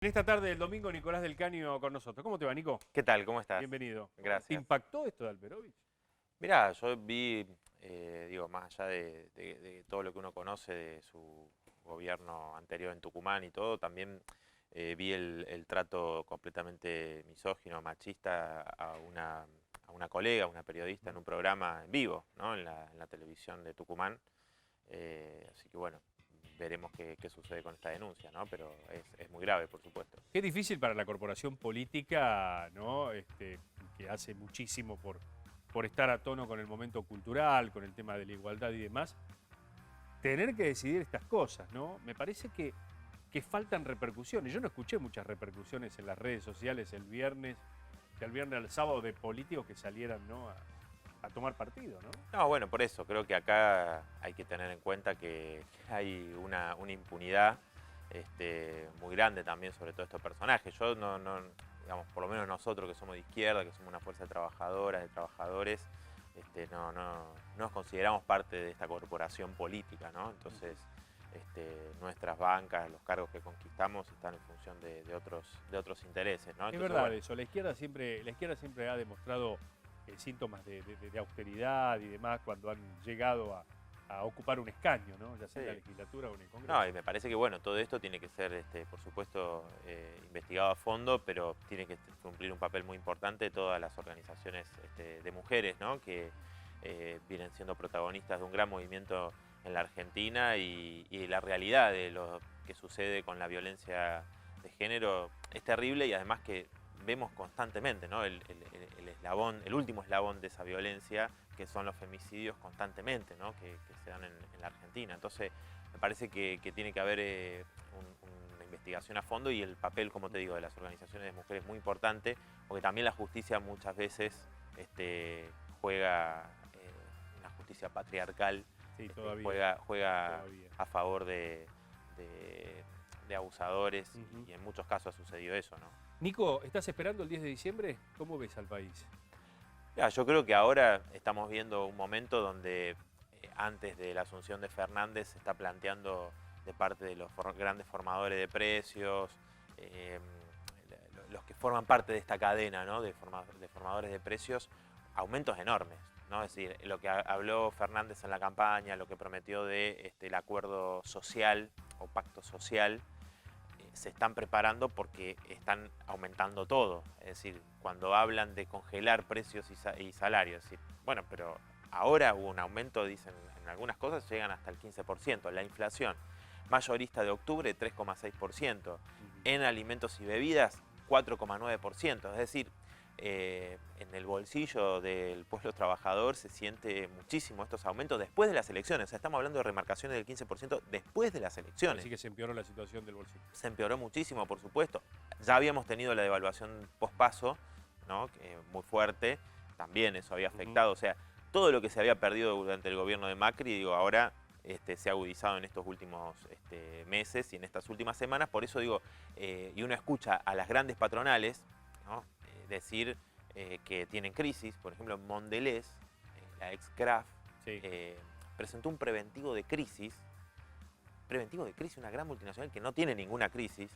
En esta tarde del domingo, Nicolás del Caño con nosotros. ¿Cómo te va, Nico? ¿Qué tal? ¿Cómo estás? Bienvenido. ¿Te Gracias. impactó esto de Alperovich? Mirá, yo vi, digo, más allá de todo lo que uno conoce de su gobierno anterior en Tucumán y todo, también vi el trato completamente misógino, machista a una colega, una periodista en un programa en vivo, ¿no? En la televisión de Tucumán. Así que bueno, veremos qué sucede con esta denuncia, ¿no? Pero es muy grave, por supuesto. Qué difícil para la corporación política, ¿no? Que hace muchísimo por estar a tono con el momento cultural, con el tema de la igualdad y demás, tener que decidir estas cosas, ¿no? Me parece que faltan repercusiones. Yo no escuché muchas repercusiones en las redes sociales el viernes, del viernes al sábado, de políticos que salieran, ¿no? a tomar partido, ¿no? No, bueno, por eso creo que acá hay que tener en cuenta que hay una impunidad muy grande también sobre todos estos personajes. Yo digamos, por lo menos nosotros que somos de izquierda, que somos una fuerza de trabajadoras, de trabajadores, no nos consideramos parte de esta corporación política, ¿no? Entonces, nuestras bancas, los cargos que conquistamos están en función de otros intereses, ¿no? Es Entonces, verdad bueno, eso, la izquierda siempre ha demostrado síntomas de austeridad y demás cuando han llegado a ocupar un escaño, ¿no? Ya sea en la sí. legislatura o en el Congreso. No, y me parece que bueno, todo esto tiene que ser, por supuesto, investigado a fondo, pero tiene que cumplir un papel muy importante todas las organizaciones de mujeres, ¿no? Que vienen siendo protagonistas de un gran movimiento en la Argentina y la realidad de lo que sucede con la violencia de género es terrible y además que vemos constantemente, ¿no? El último eslabón de esa violencia, que son los femicidios constantemente, ¿no? que se dan en la Argentina. Entonces, me parece que tiene que haber una investigación a fondo y el papel, como te digo, de las organizaciones de mujeres es muy importante, porque también la justicia muchas veces juega, una justicia patriarcal, Sí, todavía. juega Todavía. a favor de abusadores y en muchos casos ha sucedido eso, ¿no? Nico, ¿estás esperando el 10 de diciembre? ¿Cómo ves al país? Ya, yo creo que ahora estamos viendo un momento donde antes de la asunción de Fernández se está planteando de parte de los grandes formadores de precios, eh, los que forman parte de esta cadena, ¿no? de formadores de precios, aumentos enormes, ¿no? Es decir, lo que habló Fernández en la campaña, lo que prometió de el acuerdo social o pacto social, se están preparando porque están aumentando todo. Es decir, cuando hablan de congelar precios y salarios, es decir, bueno, pero ahora hubo un aumento, dicen, en algunas cosas llegan hasta el 15%. La inflación mayorista de octubre, 3,6%. En alimentos y bebidas, 4,9%. Es decir, en el bolsillo del pueblo trabajador se siente muchísimo estos aumentos después de las elecciones. O sea, estamos hablando de remarcaciones del 15% después de las elecciones. Así que se empeoró la situación del bolsillo. Se empeoró muchísimo, por supuesto. Ya habíamos tenido la devaluación pospaso, ¿no? Muy fuerte, también eso había afectado. O sea, todo lo que se había perdido durante el gobierno de Macri, digo, ahora se ha agudizado en estos últimos meses y en estas últimas semanas. Por eso digo, y uno escucha a las grandes patronales, ¿no? Decir que tienen crisis. Por ejemplo, Mondelez, la ex Kraft, Sí. presentó un preventivo de crisis, una gran multinacional que no tiene ninguna crisis,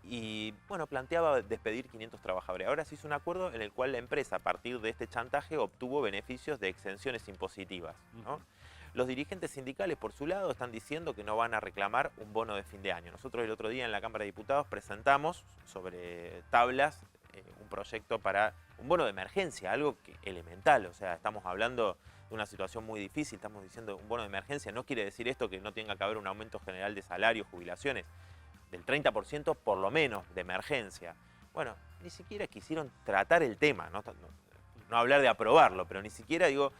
y bueno, planteaba despedir 500 trabajadores. Ahora se hizo un acuerdo en el cual la empresa, a partir de este chantaje, obtuvo beneficios de exenciones impositivas, ¿no? Los dirigentes sindicales, por su lado, están diciendo que no van a reclamar un bono de fin de año. Nosotros el otro día en la Cámara de Diputados presentamos sobre tablas un proyecto para un bono de emergencia, algo elemental. O sea, estamos hablando de una situación muy difícil, estamos diciendo un bono de emergencia. No quiere decir esto que no tenga que haber un aumento general de salarios, jubilaciones, del 30% por lo menos de emergencia. Bueno, ni siquiera quisieron tratar el tema, no hablar de aprobarlo, pero ni siquiera, digo,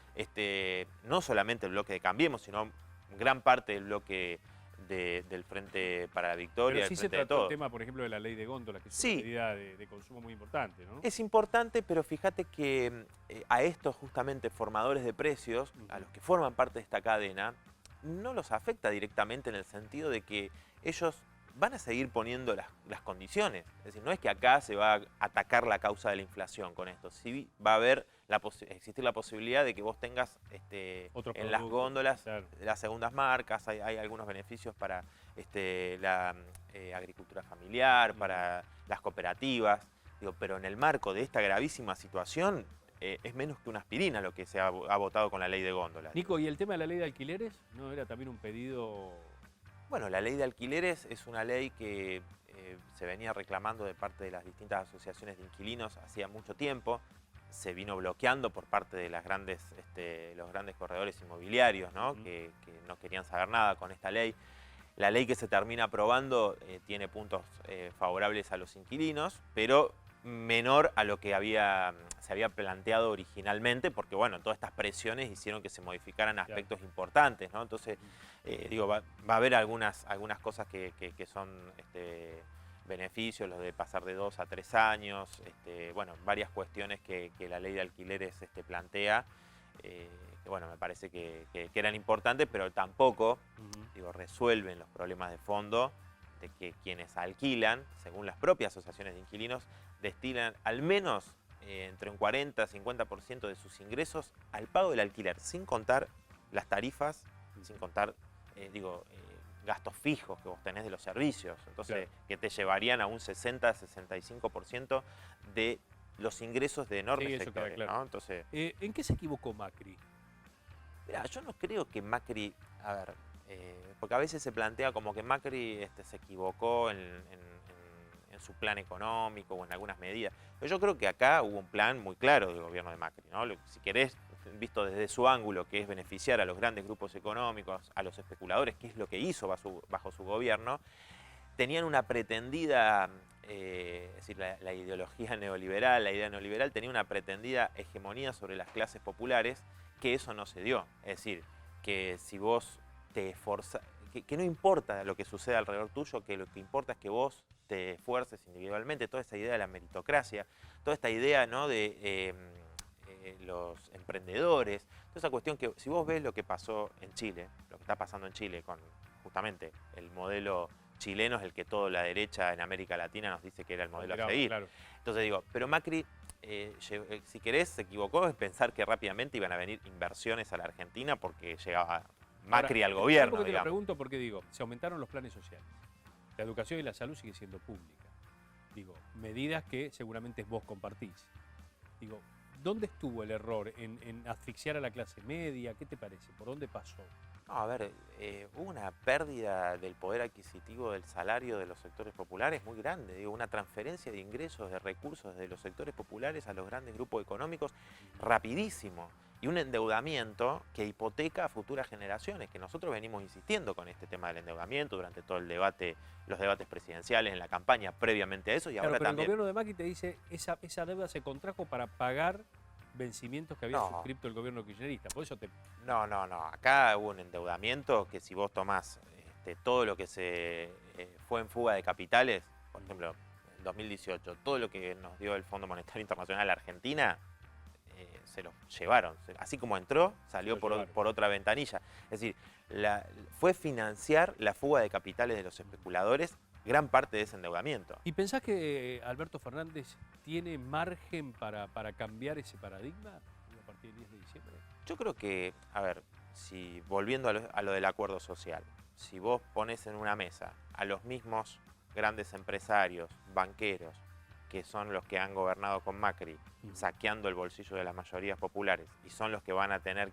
no solamente el bloque de Cambiemos, sino gran parte del bloque del Frente para la Victoria, Pero del sí se Frente de trató el Todos. tema, por ejemplo, de la ley de góndolas, que es una Sí, medida de consumo muy importante, ¿no? es importante, pero fíjate que a estos justamente formadores de precios, a los que forman parte de esta cadena, no los afecta directamente en el sentido de que ellos van a seguir poniendo las condiciones. Es decir, no es que acá se va a atacar la causa de la inflación con esto. Sí va a haber existir la posibilidad de que vos tengas en las góndolas, claro, las segundas marcas, hay algunos beneficios para la agricultura familiar, para las cooperativas. Digo, pero en el marco de esta gravísima situación, es menos que una aspirina lo que se ha votado con la ley de góndolas. Nico, ¿y el tema de la ley de alquileres no era también un pedido? Bueno, la ley de alquileres es una ley que se venía reclamando de parte de las distintas asociaciones de inquilinos hacía mucho tiempo. Se vino bloqueando por parte de los grandes corredores inmobiliarios, ¿no? Que no querían saber nada con esta ley. La ley que se termina aprobando tiene puntos favorables a los inquilinos, pero menor a lo que se había planteado originalmente, porque bueno, todas estas presiones hicieron que se modificaran aspectos importantes, ¿no? Entonces, digo, va a haber algunas cosas que son beneficios, los de pasar de 2 a 3 años, bueno, varias cuestiones que la ley de alquileres plantea, que bueno, me parece que eran importantes, pero tampoco, digo, resuelven los problemas de fondo de que quienes alquilan, según las propias asociaciones de inquilinos, destinan al menos entre un 40 y 50% de sus ingresos al pago del alquiler, sin contar las tarifas, sin contar, gastos fijos que vos tenés de los servicios. Entonces, claro, que te llevarían a un 60-65% de los ingresos de enormes sectores, claro, ¿no? Entonces, ¿en qué se equivocó Macri? Mirá, yo no creo que Macri, a ver, porque a veces se plantea como que Macri se equivocó en su plan económico o en algunas medidas. Pero yo creo que acá hubo un plan muy claro del gobierno de Macri, ¿no? Si querés, visto desde su ángulo, que es beneficiar a los grandes grupos económicos, a los especuladores, que es lo que hizo bajo su gobierno, tenían una pretendida, es decir, la ideología neoliberal, la idea neoliberal tenía una pretendida hegemonía sobre las clases populares, que eso no se dio. Es decir, que si vos te esforzás, que no importa lo que suceda alrededor tuyo, que lo que importa es que vos te esfuerces individualmente, toda esa idea de la meritocracia, toda esta idea, ¿no?, de los emprendedores, toda esa cuestión que si vos ves lo que pasó en Chile, lo que está pasando en Chile con justamente el modelo chileno es el que toda la derecha en América Latina nos dice que era el modelo a seguir. Claro. Entonces digo, pero Macri, si querés, se equivocó en pensar que rápidamente iban a venir inversiones a la Argentina porque llegaba Macri al gobierno. Porque te lo pregunto porque digo, se aumentaron los planes sociales. La educación y la salud sigue siendo pública. Digo, medidas que seguramente vos compartís. Digo, ¿dónde estuvo el error? ¿En asfixiar a la clase media? ¿Qué te parece? ¿Por dónde pasó? No, a ver, hubo una pérdida del poder adquisitivo del salario de los sectores populares muy grande. Digo, una transferencia de ingresos, de recursos de los sectores populares a los grandes grupos económicos rapidísimo. Y un endeudamiento que hipoteca a futuras generaciones, que nosotros venimos insistiendo con este tema del endeudamiento durante todo el debate, los debates presidenciales, en la campaña previamente a eso y claro, ahora pero también. El gobierno de Macri te dice, esa deuda se contrajo para pagar vencimientos que había suscrito el gobierno kirchnerista. Por eso No. Acá hubo un endeudamiento que si vos tomás todo lo que se fue en fuga de capitales, por ejemplo, en 2018, todo lo que nos dio el Fondo Monetario Internacional a Argentina, se lo llevaron. Así como entró, salió por otra ventanilla. Es decir, fue financiar la fuga de capitales de los especuladores gran parte de ese endeudamiento. ¿Y pensás que Alberto Fernández tiene margen para cambiar ese paradigma a partir del 10 de diciembre? Yo creo que, a ver, si volviendo a lo del acuerdo social, si vos pones en una mesa a los mismos grandes empresarios, banqueros, que son los que han gobernado con Macri, saqueando el bolsillo de las mayorías populares, y son los que van a tener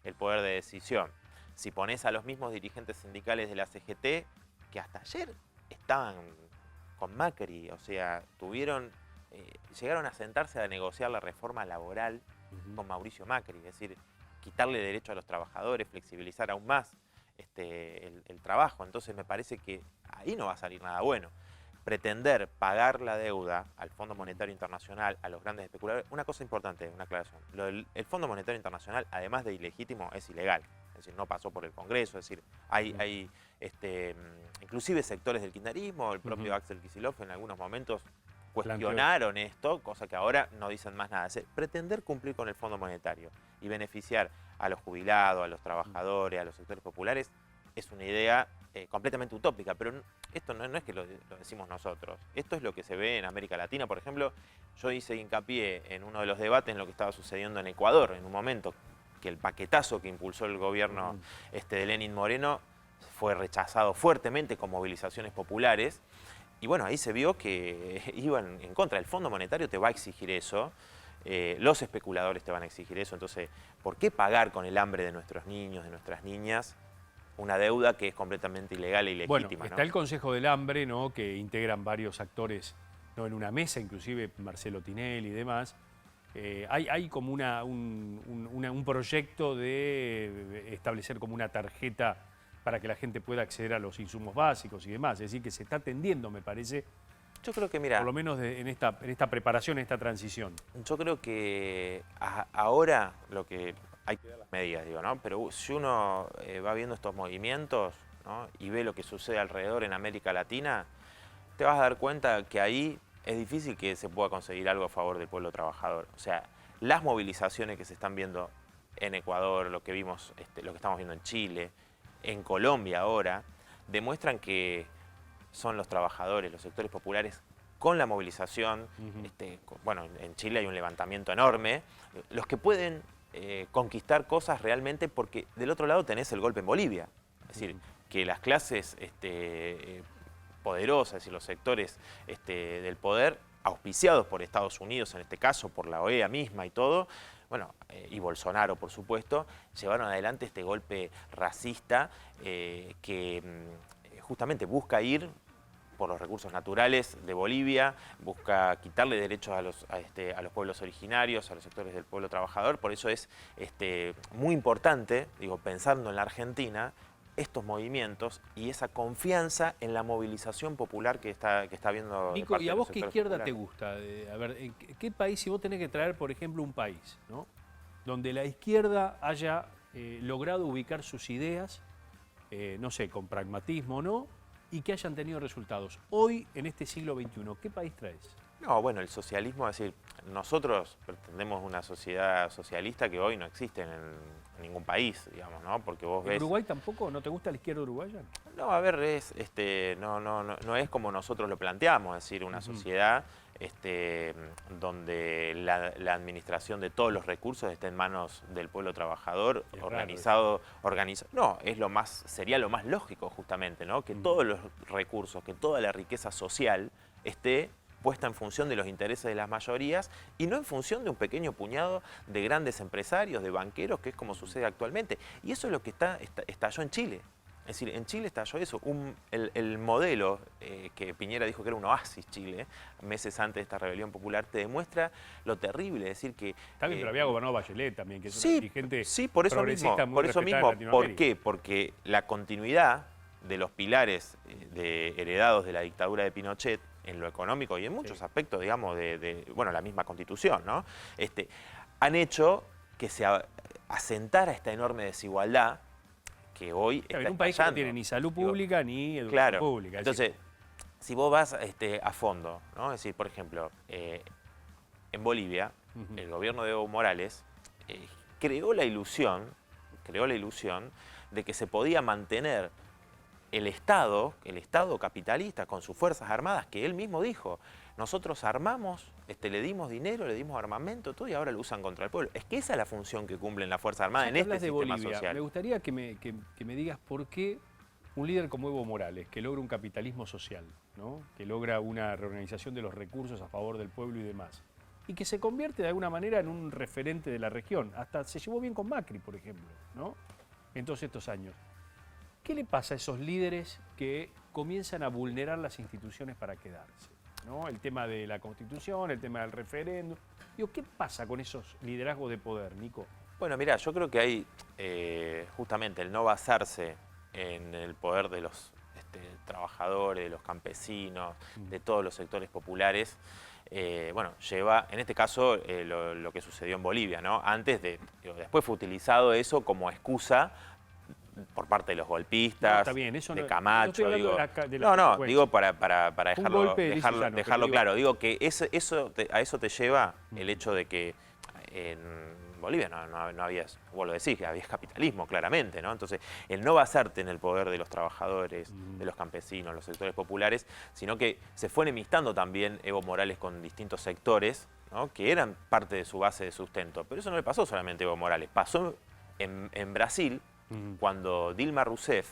el poder de decisión. Si pones a los mismos dirigentes sindicales de la CGT, que hasta ayer estaban con Macri, o sea, llegaron a sentarse a negociar la reforma laboral con Mauricio Macri, es decir, quitarle derecho a los trabajadores, flexibilizar aún más el trabajo. Entonces me parece que ahí no va a salir nada bueno. Pretender pagar la deuda al Fondo Monetario Internacional, a los grandes especuladores, una cosa importante, una aclaración. El Fondo Monetario Internacional, además de ilegítimo, es ilegal. Es decir, no pasó por el Congreso, es decir, hay inclusive sectores del kirchnerismo, el propio Axel Kicillof en algunos momentos cuestionaron esto, cosa que ahora no dicen más nada. Es decir, pretender cumplir con el Fondo Monetario y beneficiar a los jubilados, a los trabajadores, a los sectores populares, es una idea completamente utópica, pero esto no es que lo decimos nosotros. Esto es lo que se ve en América Latina. Por ejemplo, yo hice hincapié en uno de los debates en lo que estaba sucediendo en Ecuador, en un momento que el paquetazo que impulsó el gobierno de Lenín Moreno fue rechazado fuertemente con movilizaciones populares. Y bueno, ahí se vio que iban en contra. El Fondo Monetario te va a exigir eso, los especuladores te van a exigir eso. Entonces, ¿por qué pagar con el hambre de nuestros niños, de nuestras niñas, una deuda que es completamente ilegal e ilegítima? Bueno, está el Consejo del Hambre, ¿no?, que integran varios actores, ¿no?, en una mesa, inclusive Marcelo Tinelli y demás. Hay como un proyecto de establecer como una tarjeta para que la gente pueda acceder a los insumos básicos y demás. Es decir, que se está atendiendo, me parece, yo creo que, mira, por lo menos en esta preparación, en esta transición. Yo creo que ahora lo que hay que ver las medidas, digo, ¿no? Pero si uno va viendo estos movimientos, ¿no?, y ve lo que sucede alrededor en América Latina, te vas a dar cuenta que ahí es difícil que se pueda conseguir algo a favor del pueblo trabajador. O sea, las movilizaciones que se están viendo en Ecuador, lo que vimos, lo que estamos viendo en Chile, en Colombia ahora, demuestran que son los trabajadores, los sectores populares, con la movilización, bueno, en Chile hay un levantamiento enorme, los que pueden conquistar cosas realmente, porque del otro lado tenés el golpe en Bolivia. Es decir, que las clases poderosas y los sectores del poder, auspiciados por Estados Unidos, en este caso por la OEA misma y todo, bueno, y Bolsonaro, por supuesto, llevaron adelante este golpe racista que justamente busca ir por los recursos naturales de Bolivia, busca quitarle derechos a los pueblos originarios, a los sectores del pueblo trabajador. Por eso es muy importante, digo, pensando en la Argentina, estos movimientos y esa confianza en la movilización popular que está viendo. Nico, ¿y a vos qué izquierda te gusta? A ver, ¿en qué país, si vos tenés que traer, por ejemplo, un país, ¿no?, donde la izquierda haya logrado ubicar sus ideas, no sé, con pragmatismo o no, y que hayan tenido resultados? Hoy, en este siglo XXI, ¿qué país traes? No, bueno, el socialismo, es decir, nosotros pretendemos una sociedad socialista que hoy no existe en ningún país, digamos, ¿no? Porque vos ves... ¿Uruguay tampoco? ¿No te gusta la izquierda uruguaya? No, a ver, no es como nosotros lo planteamos, es decir, una sociedad donde la administración de todos los recursos esté en manos del pueblo trabajador, organizado. No, sería lo más lógico justamente, ¿no? Que todos los recursos, que toda la riqueza social esté puesta en función de los intereses de las mayorías y no en función de un pequeño puñado de grandes empresarios, de banqueros, que es como sucede actualmente. Y eso es lo que estalló en Chile. Es decir, en Chile estalló eso. El modelo que Piñera dijo que era un oasis Chile, meses antes de esta rebelión popular, te demuestra lo terrible. Es decir que... Está bien, pero había gobernado Bachelet también, que es una dirigente por eso mismo. Por eso mismo. ¿Por qué? Porque la continuidad de los pilares heredados de la dictadura de Pinochet, en lo económico y en muchos aspectos, digamos, bueno, la misma Constitución, ¿no? Han hecho que se asentara esta enorme desigualdad que hoy está en un país que no tiene ni salud pública ni educación pública. Entonces, si vos vas a fondo, ¿no? Es decir, por ejemplo, en Bolivia, el gobierno de Evo Morales creó la ilusión de que se podía mantener el Estado capitalista con sus fuerzas armadas, que él mismo dijo, nosotros armamos, le dimos dinero, le dimos armamento, todo, y ahora lo usan contra el pueblo. Es que esa es la función que cumplen las Fuerzas Armadas en este sistema social. Me gustaría que me digas por qué un líder como Evo Morales, que logra un capitalismo social, ¿no?, que logra una reorganización de los recursos a favor del pueblo y demás, y que se convierte de alguna manera en un referente de la región, hasta se llevó bien con Macri, por ejemplo, ¿no?, en todos estos años. ¿Qué le pasa a esos líderes que comienzan a vulnerar las instituciones para quedarse, ¿no? El tema de la Constitución, el tema del referéndum. Digo, ¿qué pasa con esos liderazgos de poder, Nico? Bueno, mirá, yo creo que hay justamente el no basarse en el poder de los trabajadores, de los campesinos, de todos los sectores populares, bueno, lleva, en este caso, lo que sucedió en Bolivia, ¿no? Después fue utilizado eso como excusa por parte de los golpistas, está bien, eso de Camacho. Digo para dejarlo claro. Digo que a eso te lleva el hecho de que Bolivia no había, vos lo decís, había capitalismo claramente, ¿no? Entonces, el no basarte en el poder de los trabajadores, de los campesinos, los sectores populares, sino que se fue enemistando también Evo Morales con distintos sectores, ¿no? Que eran parte de su base de sustento. Pero eso no le pasó solamente a Evo Morales, pasó en Brasil, cuando Dilma Rousseff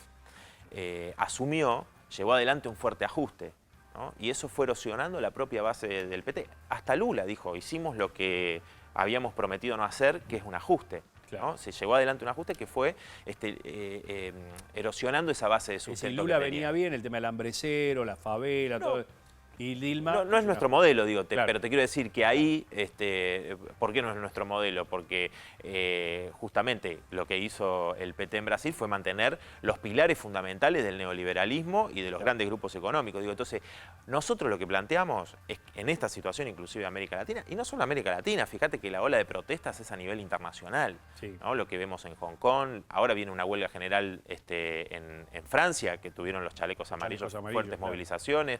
asumió, llevó adelante un fuerte ajuste, ¿no? Y eso fue erosionando la propia base del PT. Hasta Lula dijo, hicimos lo que habíamos prometido no hacer, que es un ajuste. Claro. ¿No? Se llevó adelante un ajuste que fue erosionando esa base de sustento. Lula venía bien, el tema del hambrecero, la favela, todo. Y Dilma... No es nuestro modelo, digo, claro. Pero te quiero decir que ahí, ¿por qué no es nuestro modelo? Porque justamente lo que hizo el PT en Brasil fue mantener los pilares fundamentales del neoliberalismo y de los grandes grupos económicos. Digo, entonces, nosotros lo que planteamos es, en esta situación, inclusive América Latina, y no solo América Latina, fíjate que la ola de protestas es a nivel internacional, ¿no? Lo que vemos en Hong Kong, ahora viene una huelga general en Francia, que tuvieron los chalecos amarillos fuertes movilizaciones,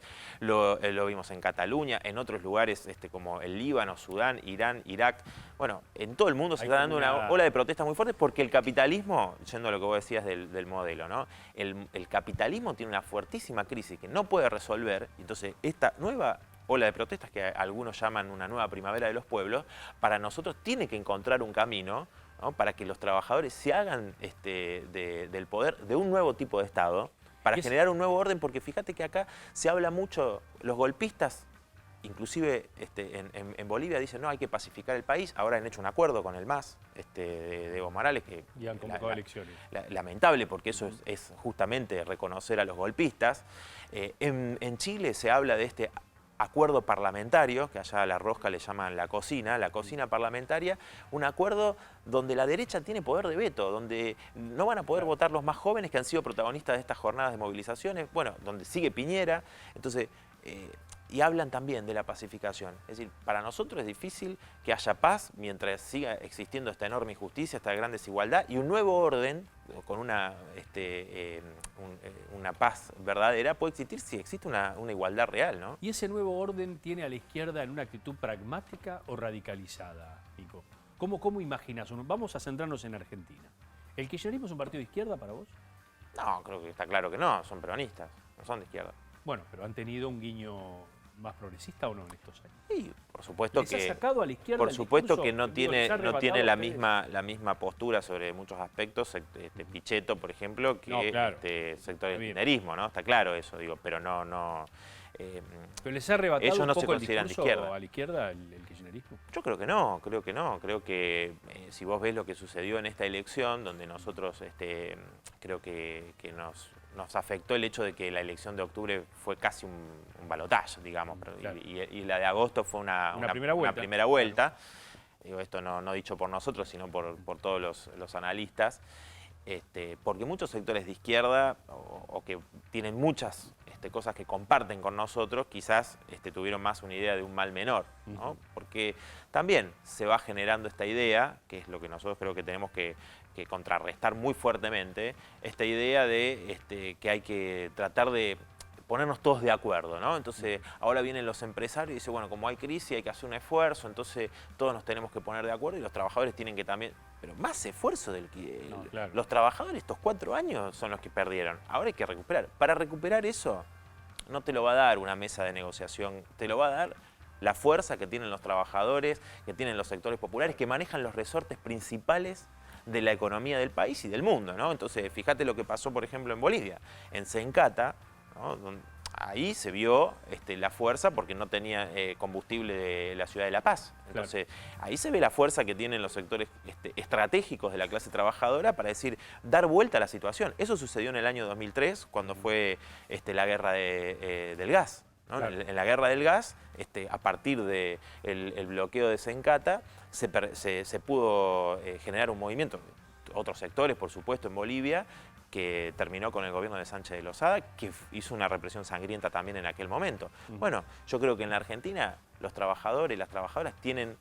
lo vimos en Cataluña, en otros lugares como el Líbano, Sudán, Irán, Irak. Bueno, en todo el mundo se está dando una ola de protestas muy fuertes porque el capitalismo, yendo a lo que vos decías del modelo, ¿no? El capitalismo tiene una fuertísima crisis que no puede resolver. Entonces, esta nueva ola de protestas, que algunos llaman una nueva primavera de los pueblos, para nosotros tiene que encontrar un camino, ¿no? Para que los trabajadores se hagan del poder de un nuevo tipo de Estado, para generar un nuevo orden, porque fíjate que acá se habla mucho, los golpistas, inclusive en Bolivia dicen, no, hay que pacificar el país, ahora han hecho un acuerdo con el MAS de Evo Morales, que y han convocado elecciones. Lamentable, porque eso es justamente reconocer a los golpistas. En Chile se habla de este acuerdo parlamentario, que allá a la rosca le llaman la cocina parlamentaria, un acuerdo donde la derecha tiene poder de veto, donde no van a poder votar los más jóvenes que han sido protagonistas de estas jornadas de movilizaciones, bueno, donde sigue Piñera, entonces, y hablan también de la pacificación. Es decir, para nosotros es difícil que haya paz mientras siga existiendo esta enorme injusticia, esta gran desigualdad y un nuevo orden con una paz verdadera puede existir si existe una igualdad real, ¿no? ¿Y ese nuevo orden tiene a la izquierda en una actitud pragmática o radicalizada, Nico? ¿Cómo imaginas? Vamos a centrarnos en Argentina. ¿El kirchnerismo es un partido de izquierda para vos? No, creo que está claro que no, son peronistas, no son de izquierda. Bueno, pero ¿han tenido un guiño más progresista o no en estos años? Sí, por supuesto ¿Les que... ha sacado a la izquierda por supuesto discurso, que no tiene la misma postura sobre muchos aspectos, Pichetto, por ejemplo, que claro. Sector del kirchnerismo, ¿no? Está claro eso, digo, pero no... ¿Pero les ha arrebatado ellos no un poco se consideran el de discurso izquierda. a la izquierda el kirchnerismo? Yo creo que no. Creo que si vos ves lo que sucedió en esta elección, donde nosotros creo que nos afectó el hecho de que la elección de octubre fue casi un balotaje, digamos, Claro. y la de agosto fue una primera vuelta. Claro. Digo, esto no dicho por nosotros, sino por todos los analistas, porque muchos sectores de izquierda o que tienen muchas cosas que comparten con nosotros, quizás tuvieron más una idea de un mal menor, ¿no? Porque también se va generando esta idea, que es lo que nosotros creo que tenemos que contrarrestar muy fuertemente, esta idea de que hay que tratar de ponernos todos de acuerdo, ¿no? Entonces, ahora vienen los empresarios y dicen, bueno, como hay crisis hay que hacer un esfuerzo, entonces todos nos tenemos que poner de acuerdo y los trabajadores tienen que también... Pero más esfuerzo del que... claro. Los trabajadores estos 4 años son los que perdieron. Ahora hay que recuperar. Para recuperar eso, no te lo va a dar una mesa de negociación, te lo va a dar la fuerza que tienen los trabajadores, que tienen los sectores populares, que manejan los resortes principales de la economía del país y del mundo, ¿no? Entonces, fíjate lo que pasó, por ejemplo, en Bolivia. En Sencata, ¿no? Ahí se vio la fuerza porque no tenía combustible de la ciudad de La Paz. Entonces, ahí se ve la fuerza que tienen los sectores estratégicos de la clase trabajadora para decir, dar vuelta a la situación. Eso sucedió en el año 2003, cuando fue la guerra del gas, ¿no? Claro. En la guerra del gas, a partir del bloqueo de Sencata, se pudo generar un movimiento, otros sectores, por supuesto, en Bolivia, que terminó con el gobierno de Sánchez de Lozada, que hizo una represión sangrienta también en aquel momento. Bueno, yo creo que en la Argentina los trabajadores y las trabajadoras tienen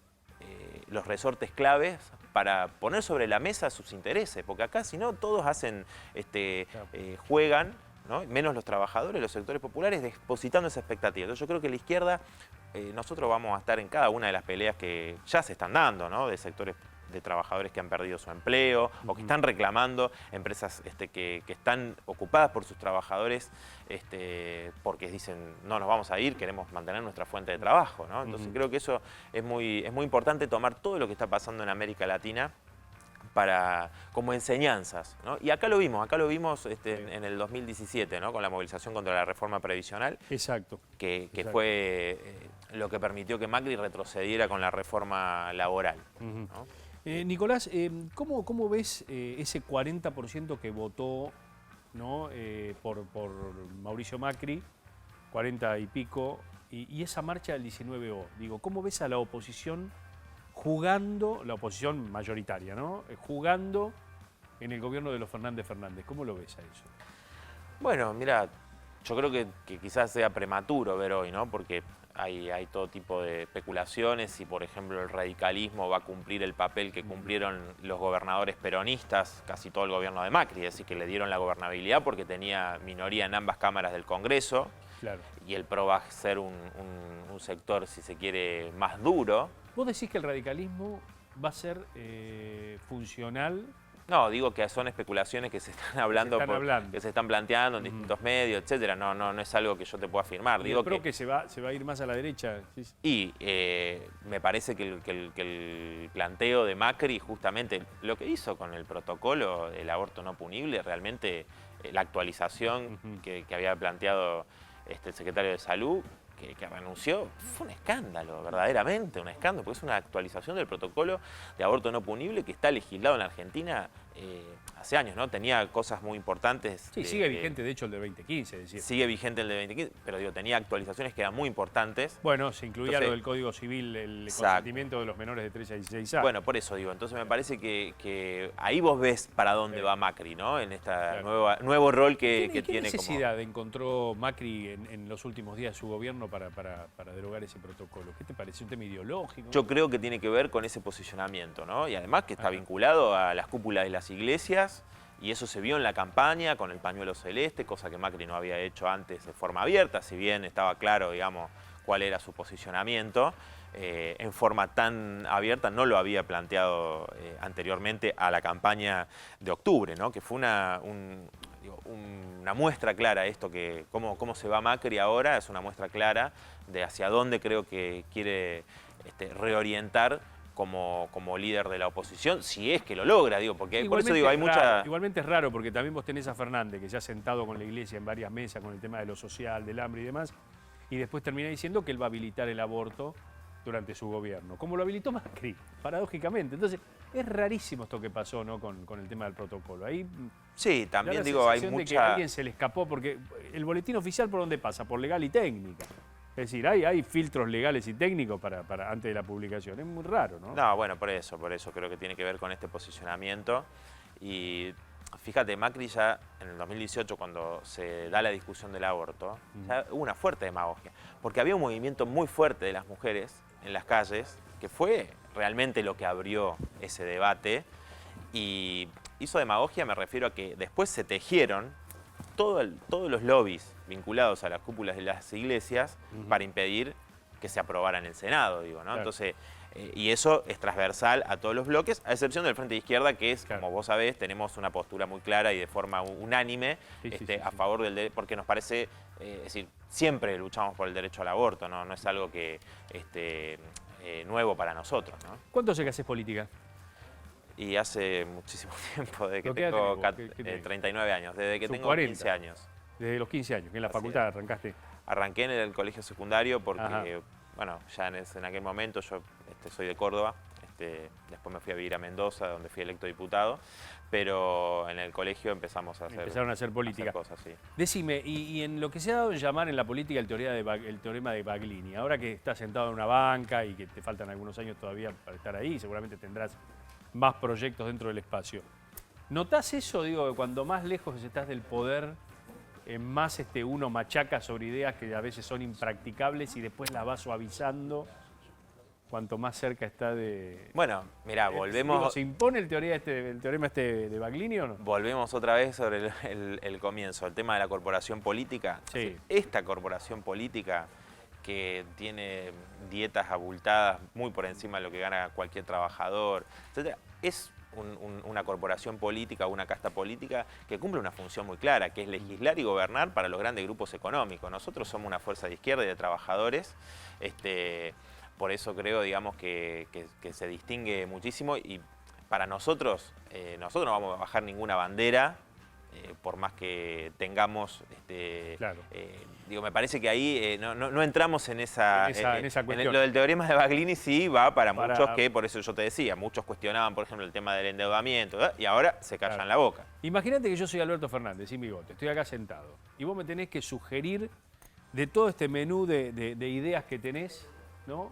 los resortes claves para poner sobre la mesa sus intereses, porque acá si no todos hacen, juegan, ¿no? Menos los trabajadores, los sectores populares, depositando esa expectativa. Entonces yo creo que la izquierda, nosotros vamos a estar en cada una de las peleas que ya se están dando, ¿no? De sectores de trabajadores que han perdido su empleo o que están reclamando, empresas que están ocupadas por sus trabajadores porque dicen no nos vamos a ir, queremos mantener nuestra fuente de trabajo, ¿no? Entonces creo que eso es muy importante, tomar todo lo que está pasando en América Latina como enseñanzas, ¿no? Y acá lo vimos en el 2017, ¿no? Con la movilización contra la reforma previsional. Exacto. Que fue lo que permitió que Macri retrocediera con la reforma laboral, ¿no? Nicolás, ¿cómo ves ese 40% que votó, ¿no? por Mauricio Macri, 40 y pico, y esa marcha del 19O? Digo, ¿cómo ves a la oposición jugando, la oposición mayoritaria, ¿no? Jugando en el gobierno de los Fernández? ¿Cómo lo ves a eso? Bueno, mira, yo creo que quizás sea prematuro ver hoy, ¿no? Porque hay todo tipo de especulaciones si, por ejemplo, el radicalismo va a cumplir el papel que cumplieron los gobernadores peronistas, casi todo el gobierno de Macri, es decir, que le dieron la gobernabilidad porque tenía minoría en ambas cámaras del Congreso. Claro. Y el PRO va a ser un sector, si se quiere, más duro. ¿Vos decís que el radicalismo va a ser funcional? No, digo que son especulaciones que se están hablando, que se están planteando en distintos medios, etcétera. No es algo que yo te pueda afirmar. Digo que se va a ir más a la derecha. Sí. Y me parece que el planteo de Macri, justamente lo que hizo con el protocolo del aborto no punible, realmente la actualización que había planteado el secretario de Salud, que renunció, fue un escándalo, verdaderamente un escándalo, porque es una actualización del protocolo de aborto no punible que está legislado en la Argentina hace años, ¿no? Tenía cosas muy importantes. Sí, sigue vigente, de hecho, el de 2015. Es decir. Sigue vigente el de 2015, pero digo, tenía actualizaciones que eran muy importantes. Bueno, se incluía lo del Código Civil, el consentimiento de los menores de 13 a 16 años. Bueno, por eso digo, entonces me parece que ahí vos ves para dónde va Macri, ¿no? En este nuevo rol que tiene. ¿Qué necesidad encontró Macri en los últimos días de su gobierno para derogar ese protocolo? ¿Qué te parece? ¿Un tema ideológico? Yo creo que tiene que ver con ese posicionamiento, ¿no? Y además que está vinculado a las cúpulas de las iglesias, y eso se vio en la campaña con el pañuelo celeste, cosa que Macri no había hecho antes de forma abierta, si bien estaba claro, digamos, cuál era su posicionamiento. En forma tan abierta no lo había planteado anteriormente a la campaña de octubre, ¿no? Que fue una muestra clara esto, que cómo se va Macri ahora, es una muestra clara de hacia dónde creo que quiere reorientar como líder de la oposición, si es que lo logra, digo, porque igualmente, por eso digo, hay mucha... Igualmente es raro, porque también vos tenés a Fernández, que se ha sentado con la iglesia en varias mesas con el tema de lo social, del hambre y demás, y después termina diciendo que él va a habilitar el aborto durante su gobierno, como lo habilitó Macri, paradójicamente. Entonces, es rarísimo esto que pasó, ¿no? con el tema del protocolo. Ahí sí, también digo, hay mucha... de que a alguien se le escapó, porque el boletín oficial, ¿por dónde pasa? Por legal y técnica. Es decir, hay filtros legales y técnicos para antes de la publicación. Es muy raro, ¿no? No, bueno, por eso creo que tiene que ver con este posicionamiento. Y fíjate, Macri ya en el 2018, cuando se da la discusión del aborto, ya hubo una fuerte demagogia. Porque había un movimiento muy fuerte de las mujeres en las calles, que fue realmente lo que abrió ese debate. Y hizo demagogia, me refiero a que después se tejieron todos los lobbies vinculados a las cúpulas de las iglesias para impedir que se aprobara en el Senado, digo, ¿no? Claro. Entonces, y eso es transversal a todos los bloques, a excepción del Frente de Izquierda, que es, como vos sabés, tenemos una postura muy clara y de forma unánime a favor del derecho, porque nos parece, es decir, siempre luchamos por el derecho al aborto, no es algo que nuevo para nosotros, ¿no? ¿Cuánto hace que haces política? Y hace muchísimo tiempo, desde que tengo 39 años, desde que tengo 40. 15 años. Desde los 15 años, que en la facultad arrancaste. Arranqué en el colegio secundario porque, bueno, ya en aquel momento yo soy de Córdoba, después me fui a vivir a Mendoza, donde fui electo diputado, pero en el colegio empezaron a hacer política. Cosas, sí. Decime, y en lo que se ha dado en llamar en la política el teorema de Baglini, ahora que estás sentado en una banca y que te faltan algunos años todavía para estar ahí, seguramente tendrás más proyectos dentro del espacio. ¿Notás eso, digo, que cuando más lejos estás del poder, más uno machaca sobre ideas que a veces son impracticables y después las va suavizando cuanto más cerca está de... Bueno, mirá, volvemos... Digo, ¿se impone el teorema de Baglini o no? Volvemos otra vez sobre el comienzo, el tema de la corporación política. Sí. Esta corporación política que tiene dietas abultadas muy por encima de lo que gana cualquier trabajador, etcétera. Es una corporación política, una casta política que cumple una función muy clara, que es legislar y gobernar para los grandes grupos económicos. Nosotros somos una fuerza de izquierda y de trabajadores, por eso creo, digamos, que se distingue muchísimo, y para nosotros, nosotros no vamos a bajar ninguna bandera, por más que tengamos, claro. Me parece que ahí no entramos en esa cuestión. Lo del teorema de Baglini sí va para muchos que, por eso yo te decía, muchos cuestionaban, por ejemplo, el tema del endeudamiento, ¿verdad? Y ahora se callan Claro. la boca. Imagínate que yo soy Alberto Fernández, sin bigote, estoy acá sentado, y vos me tenés que sugerir de todo este menú de ideas que tenés, ¿no?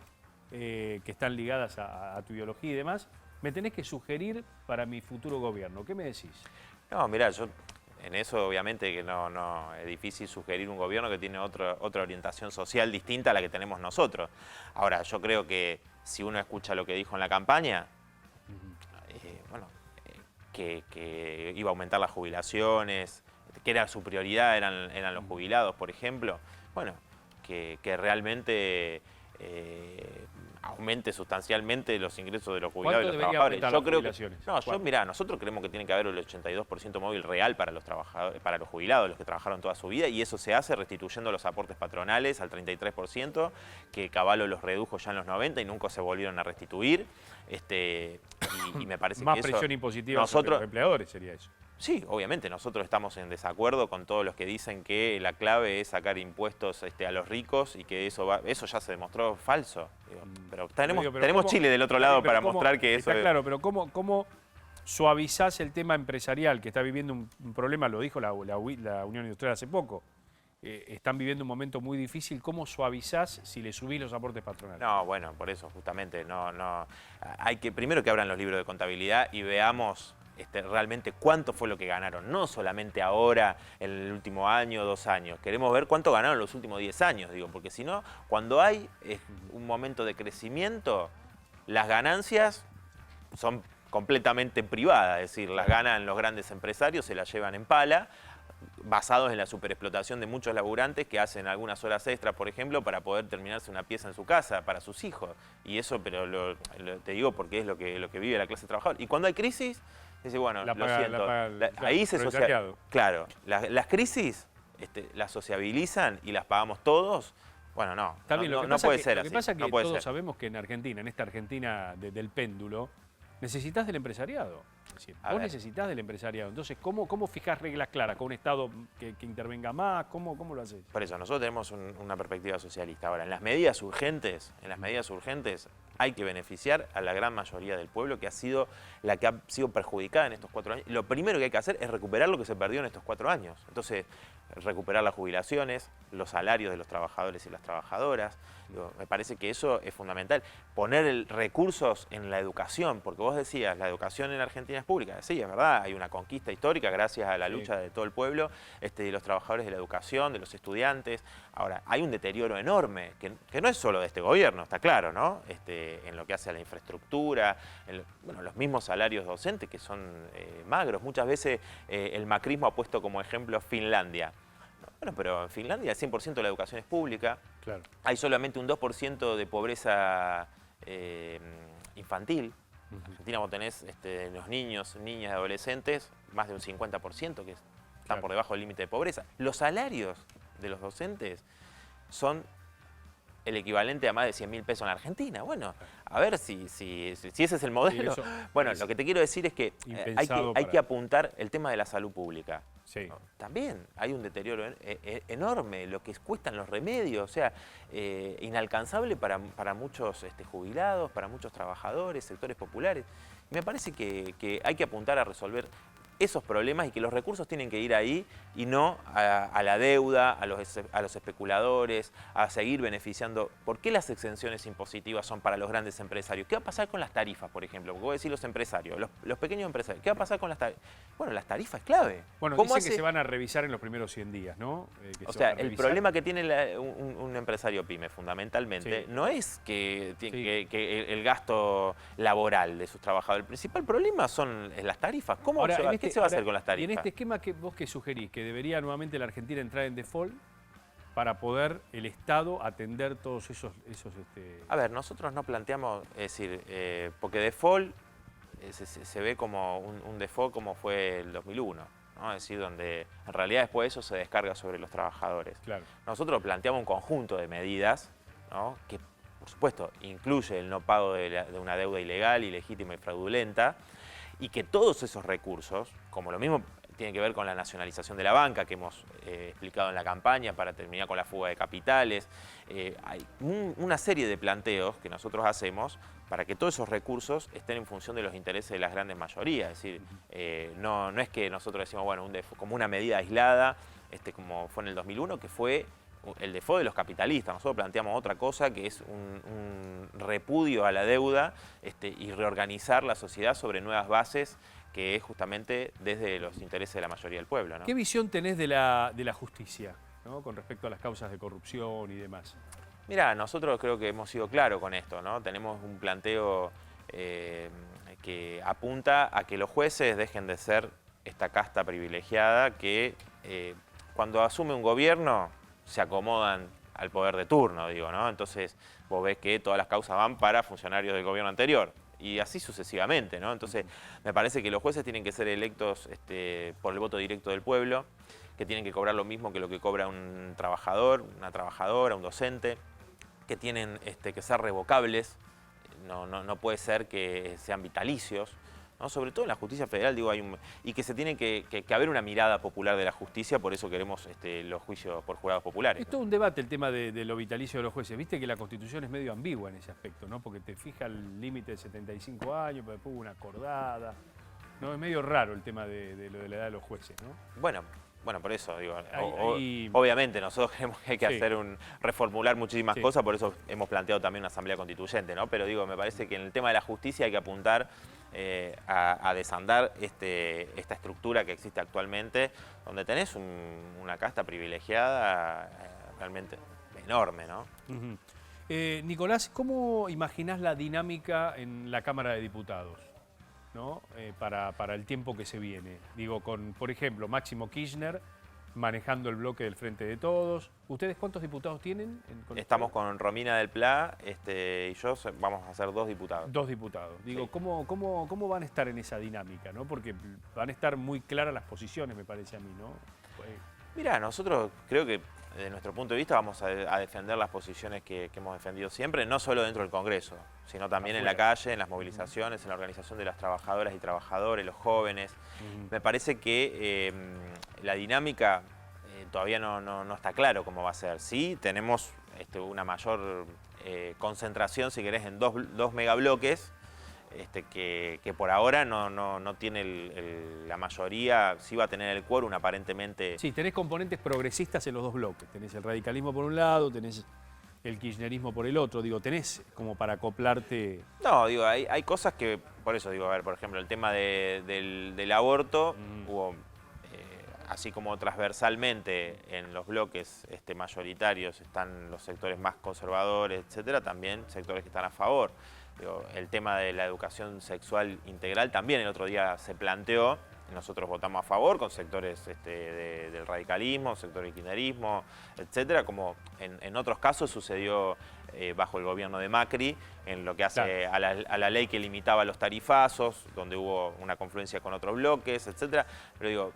Que están ligadas a tu ideología y demás, me tenés que sugerir para mi futuro gobierno. ¿Qué me decís? No, mirá, yo en eso obviamente que no es difícil sugerir un gobierno que tiene otra orientación social distinta a la que tenemos nosotros. Ahora, yo creo que si uno escucha lo que dijo en la campaña, que iba a aumentar las jubilaciones, que era su prioridad, eran los jubilados, por ejemplo, bueno, que realmente aumente sustancialmente los ingresos de los jubilados y los trabajadores. Yo creo que mirá, nosotros creemos que tiene que haber el 82% móvil real para los trabajadores, para los jubilados, los que trabajaron toda su vida, y eso se hace restituyendo los aportes patronales al 33%, que Cavallo los redujo ya en los 90 y nunca se volvieron a restituir. Y me parece más que eso, presión impositiva sobre los empleadores sería eso. Sí, obviamente, nosotros estamos en desacuerdo con todos los que dicen que la clave es sacar impuestos a los ricos y que eso ya se demostró falso. Pero tenemos Chile del otro lado para mostrar que eso es... Claro, pero ¿cómo suavizás el tema empresarial que está viviendo un problema? Lo dijo la Unión Industrial hace poco. Están viviendo un momento muy difícil. ¿Cómo suavizás si le subís los aportes patronales? No, bueno, por eso justamente hay que primero que abran los libros de contabilidad y veamos realmente cuánto fue lo que ganaron, no solamente ahora, en el último año, 2 años. Queremos ver cuánto ganaron los últimos 10 años, porque si no, cuando hay un momento de crecimiento, las ganancias son completamente privadas, es decir, las ganan los grandes empresarios, se las llevan en pala, basados en la superexplotación de muchos laburantes que hacen algunas horas extras, por ejemplo, para poder terminarse una pieza en su casa, para sus hijos. Y eso, pero te digo porque es lo que vive la clase trabajadora. Y cuando hay crisis, dice, bueno, lo siento. Ahí se socializa. Claro, las crisis las sociabilizan y las pagamos todos. Bueno, no puede ser así. Lo que pasa es que todos sabemos que en Argentina, en esta Argentina del péndulo, necesitas del empresariado. Es decir, vos necesitas del empresariado. Entonces, ¿cómo fijás reglas claras? ¿Con un Estado que intervenga más? ¿Cómo lo haces? Por eso, nosotros tenemos una perspectiva socialista. Ahora, en las medidas urgentes, hay que beneficiar a la gran mayoría del pueblo que ha sido la que ha sido perjudicada en estos 4 años. Lo primero que hay que hacer es recuperar lo que se perdió en estos 4 años. Entonces, recuperar las jubilaciones, los salarios de los trabajadores y las trabajadoras. Me parece que eso es fundamental. Poner recursos en la educación, porque vos decías, la educación en Argentina es pública. Sí, es verdad, hay una conquista histórica gracias a la lucha de todo el pueblo, de los trabajadores de la educación, de los estudiantes. Ahora, hay un deterioro enorme, que no es solo de este gobierno, está claro, ¿no? En lo que hace a la infraestructura, los mismos salarios docentes que son magros. Muchas veces el macrismo ha puesto como ejemplo Finlandia. Bueno, pero en Finlandia el 100% de la educación es pública. Claro. Hay solamente un 2% de pobreza infantil. En Argentina vos tenés los niños, niñas y adolescentes, más de un 50% que están por debajo del límite de pobreza. Los salarios de los docentes son el equivalente a más de 100.000 pesos en la Argentina. Bueno, a ver si ese es el modelo. Sí, bueno, lo que te quiero decir es que hay que apuntar el tema de la salud pública. Sí. También hay un deterioro enorme, lo que cuestan los remedios, o sea, inalcanzable para muchos jubilados, para muchos trabajadores, sectores populares. Y me parece que hay que apuntar a resolver esos problemas y que los recursos tienen que ir ahí y no a la deuda, a los especuladores, a seguir beneficiando. ¿Por qué las exenciones impositivas son para los grandes empresarios? ¿Qué va a pasar con las tarifas, por ejemplo? Porque voy a decir los empresarios, los pequeños empresarios. ¿Qué va a pasar con las tarifas? Bueno, las tarifas es clave. Bueno, dice que se van a revisar en los primeros 100 días, ¿no? O sea, el problema que tiene un empresario pyme fundamentalmente no es que el gasto laboral de sus trabajadores. El principal problema son las tarifas. ¿Qué se va a hacer con las tarifas? Y en este esquema, ¿vos qué sugerís? ¿Que debería nuevamente la Argentina entrar en default? para poder el Estado atender todos esos A ver, nosotros no planteamos, es decir, porque default se ve como un default como fue el 2001, ¿no? Es decir, donde en realidad después eso se descarga sobre los trabajadores. Claro. Nosotros planteamos un conjunto de medidas, ¿no? Que, por supuesto, incluye el no pago de una deuda ilegal, ilegítima y fraudulenta, y que todos esos recursos, como lo mismo tiene que ver con la nacionalización de la banca que hemos explicado en la campaña para terminar con la fuga de capitales, hay una serie de planteos que nosotros hacemos para que todos esos recursos estén en función de los intereses de las grandes mayorías. Es decir, no es que nosotros decimos, bueno, como una medida aislada, como fue en el 2001, que fue el default de los capitalistas. Nosotros planteamos otra cosa, que es un repudio a la deuda y reorganizar la sociedad sobre nuevas bases, que es justamente desde los intereses de la mayoría del pueblo, ¿no? ¿Qué visión tenés de la justicia, ¿no? Con respecto a las causas de corrupción y demás? Mirá, nosotros creo que hemos sido claros con esto, ¿no? Tenemos un planteo que apunta a que los jueces dejen de ser esta casta privilegiada que cuando asume un gobierno se acomodan al poder de turno, digo, ¿no? Entonces vos ves que todas las causas van para funcionarios del gobierno anterior. Y así sucesivamente, ¿no? Entonces, me parece que los jueces tienen que ser electos por el voto directo del pueblo, que tienen que cobrar lo mismo que lo que cobra un trabajador, una trabajadora, un docente, que tienen que ser revocables, no puede ser que sean vitalicios, ¿no? Sobre todo en la justicia federal, digo, y que se tiene que haber una mirada popular de la justicia, por eso queremos los juicios por jurados populares, Es ¿no? todo un debate el tema de lo vitalicio de los jueces. Viste que la Constitución es medio ambigua en ese aspecto, ¿no? Porque te fija el límite de 75 años, pero después hubo una acordada. No, es medio raro el tema de lo de la edad de los jueces, ¿no? Bueno, por eso, digo, Ahí- obviamente nosotros creemos que hay que Sí. hacer reformular muchísimas Sí. cosas, por eso hemos planteado también una asamblea constituyente, ¿no? Pero digo, me parece que en el tema de la justicia hay que apuntar a desandar esta estructura que existe actualmente, donde tenés una casta privilegiada realmente enorme, ¿no? Ujú. Nicolás, ¿cómo imaginás la dinámica en la Cámara de Diputados, ¿no? Para el tiempo que se viene? Digo, con, por ejemplo, Máximo Kirchner manejando el bloque del Frente de Todos. ¿Ustedes cuántos diputados tienen? Estamos con Romina del Pla y yo vamos a ser 2 diputados. 2 diputados. Digo, Sí. ¿cómo van a estar en esa dinámica, ¿no? Porque van a estar muy claras las posiciones, me parece a mí, ¿no? Mira, nosotros creo que desde nuestro punto de vista vamos a defender las posiciones que hemos defendido siempre, no solo dentro del Congreso, sino también en la calle, en las movilizaciones, en la organización de las trabajadoras y trabajadores, los jóvenes. Me parece que la dinámica todavía no está claro cómo va a ser. Sí, tenemos una mayor concentración, si querés, en dos megabloques, que por ahora no tiene la mayoría, sí va a tener el quórum aparentemente. Sí, tenés componentes progresistas en los dos bloques. Tenés el radicalismo por un lado, tenés el kirchnerismo por el otro. Digo, tenés como para acoplarte. No, digo, hay cosas que, por eso digo, a ver, por ejemplo, el tema del aborto, hubo, así como transversalmente en los bloques mayoritarios están los sectores más conservadores, etcétera, también sectores que están a favor. Digo, el tema de la educación sexual integral también el otro día se planteó, nosotros votamos a favor con sectores del radicalismo, sectores del kirchnerismo, etcétera, como en otros casos sucedió bajo el gobierno de Macri, en lo que hace a la ley que limitaba los tarifazos, donde hubo una confluencia con otros bloques, etcétera. Pero digo,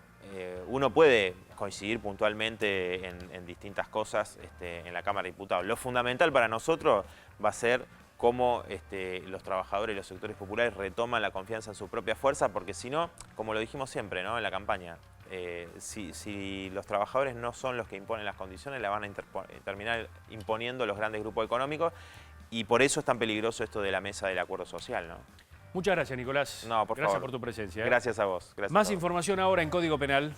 uno puede coincidir puntualmente en distintas cosas en la Cámara de Diputados. Lo fundamental para nosotros va a ser cómo los trabajadores y los sectores populares retoman la confianza en su propia fuerza, porque si no, como lo dijimos siempre, ¿no?, en la campaña, si los trabajadores no son los que imponen las condiciones, la van a terminar imponiendo los grandes grupos económicos, y por eso es tan peligroso esto de la mesa del acuerdo social, ¿no? Muchas gracias, Nicolás. No, por gracias favor. por tu presencia. Gracias a vos. Gracias Más a vos. información ahora en Código Penal.